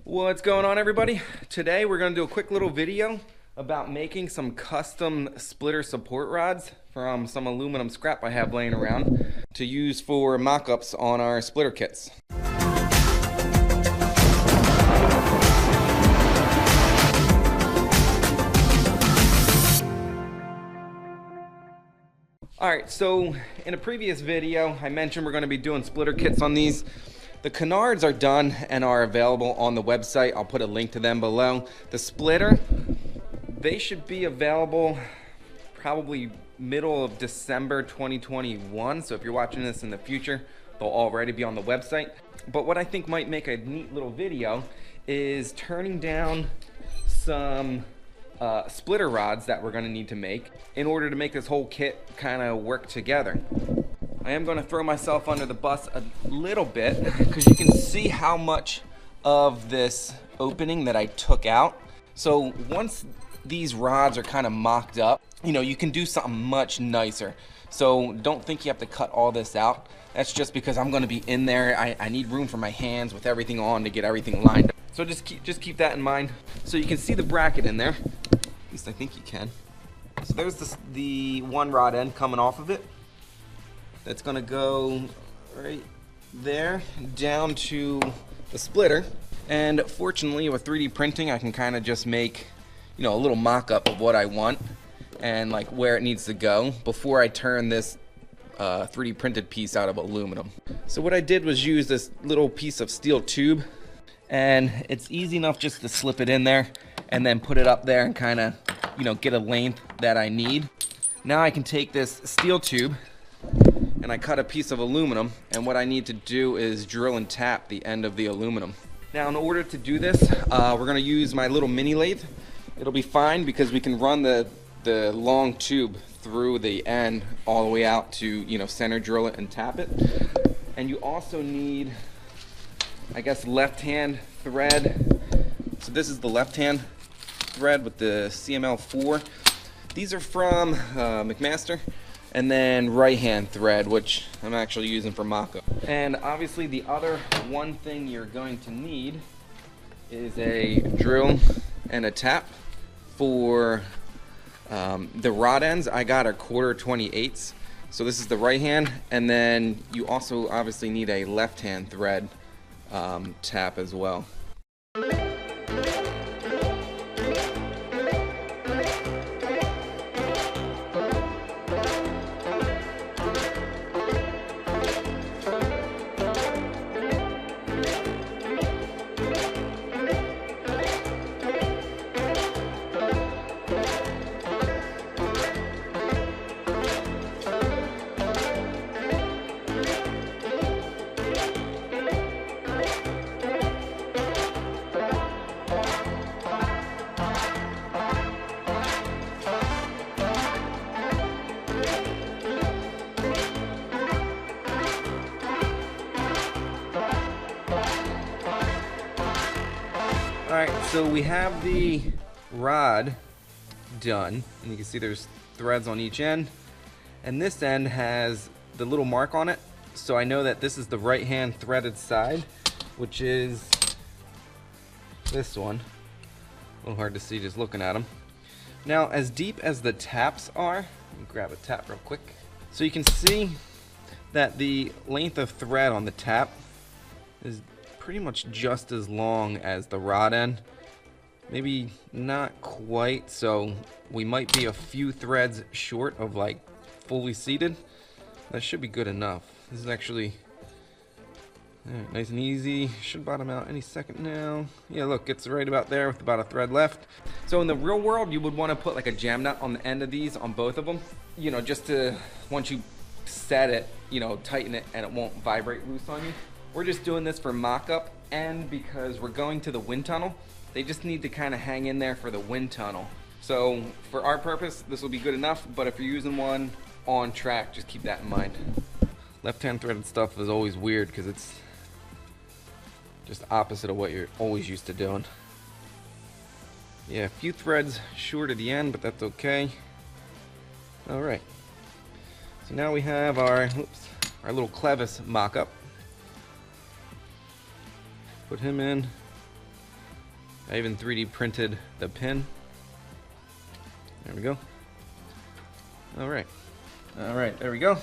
What's going on, everybody? Today we're going to do a quick little video about making some custom splitter support rods from some aluminum scrap I have laying around to use for mock-ups on our splitter kits. Alright, so in a previous video I mentioned we're going to be doing splitter kits on these. The canards are done and are available on the website. I'll put a link to them below. The splitter, they should be available probably middle of December 2021. So if you're watching this in the future, they'll already be on the website. But what I think might make a neat little video is turning down some splitter rods that we're going to need to make in order to make this whole kit kind of work together. I am going to throw myself under the bus a little bit because you can see how much of this opening that I took out. So once these rods are kind of mocked up, you know, you can do something much nicer. So don't think you have to cut all this out. That's just because I'm going to be in there. I need room for my hands with everything on to get everything lined up. So just keep that in mind. So you can see the bracket in there. At least I think you can. So there's the one rod end coming off of it. That's going to go right there down to the splitter. And fortunately with 3D printing I can kind of just make, you know, a little mock-up of what I want and like where it needs to go before I turn this 3D printed piece out of aluminum. So what I did was use this little piece of steel tube, and it's easy enough just to slip it in there and then put it up there and kind of, you know, get a length that I need. Now I can take this steel tube and I cut a piece of aluminum, and what I need to do is drill and tap the end of the aluminum. Now in order to do this, we're going to use my little mini lathe. It'll be fine because we can run the long tube through the end all the way out to, you know, center drill it and tap it. And you also need, I guess, left hand thread. So this is the left hand thread with the CML4. These are from McMaster. And then right hand thread, which I'm actually using for mock-up. And obviously the other one thing you're going to need is a drill and a tap. For the rod ends, I got a 1/4 28. So this is the right hand, and then you also obviously need a left hand thread tap as well. Alright, so we have the rod done, and you can see there's threads on each end, and this end has the little mark on it, so I know that this is the right hand threaded side, which is this one. A little hard to see just looking at them. Now, as deep as the taps are, let me grab a tap real quick, so you can see that the length of thread on the tap is pretty much just as long as the rod end. Maybe not quite, so we might be a few threads short of like fully seated. That should be good enough. This is actually nice and easy. Should bottom out any second now. Yeah, look, it's right about there with about a thread left. So in the real world, you would want to put like a jam nut on the end of these, on both of them, you know, just to, once you set it, you know, tighten it and it won't vibrate loose on you. We're just doing this for mock-up, and because we're going to the wind tunnel, they just need to kind of hang in there for the wind tunnel. So for our purpose, this will be good enough, but if you're using one on track, just keep that in mind. Left-hand threaded stuff is always weird because it's just opposite of what you're always used to doing. Yeah, a few threads short at the end, but that's okay. Alright. So now we have our little clevis mock-up. Put him in. I even 3D printed the pin. There we go. All right, there we go.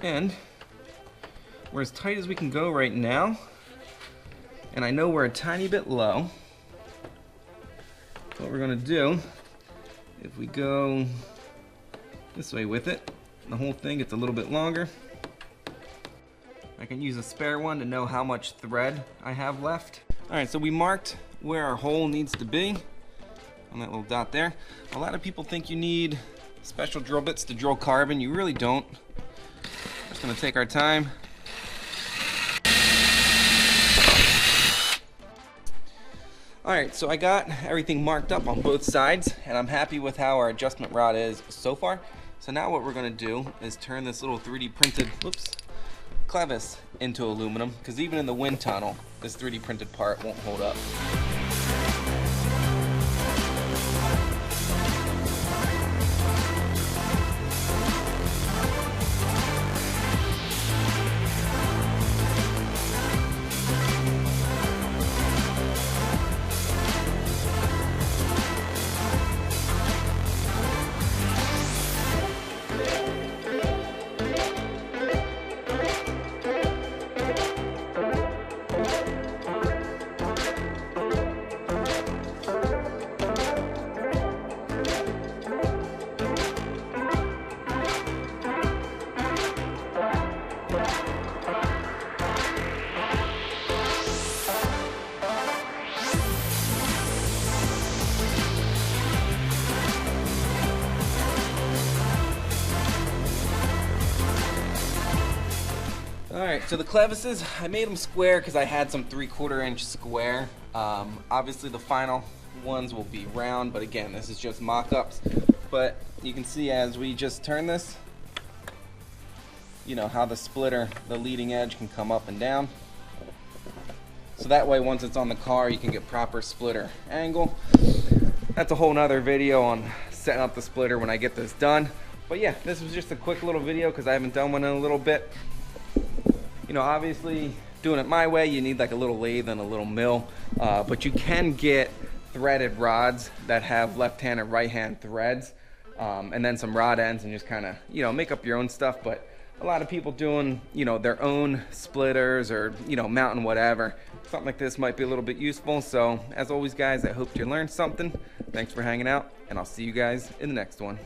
And we're as tight as we can go right now. And I know we're a tiny bit low. What we're gonna do, if we go this way with it, the whole thing gets a little bit longer. I can use a spare one to know how much thread I have left. All right, so we marked where our hole needs to be on that little dot there. A lot of people think you need special drill bits to drill carbon. You really don't. We're just gonna take our time. All right, so I got everything marked up on both sides, and I'm happy with how our adjustment rod is so far. So now what we're gonna do is turn this little 3D printed, clevis into aluminum, because even in the wind tunnel, this 3D printed part won't hold up. Alright, so the clevises, I made them square because I had some 3/4 inch square. Obviously the final ones will be round, but again, this is just mock-ups. But you can see as we just turn this, you know, how the splitter, the leading edge can come up and down. So that way, once it's on the car, you can get proper splitter angle. That's a whole nother video on setting up the splitter when I get this done. But yeah, this was just a quick little video because I haven't done one in a little bit. You know, obviously doing it my way, you need like a little lathe and a little mill, but you can get threaded rods that have left-hand and right-hand threads, and then some rod ends, and just kind of, you know, make up your own stuff. But a lot of people doing, you know, their own splitters or, you know, mounting whatever, something like this might be a little bit useful. So as always guys, I hope you learned something. Thanks for hanging out, and I'll see you guys in the next one.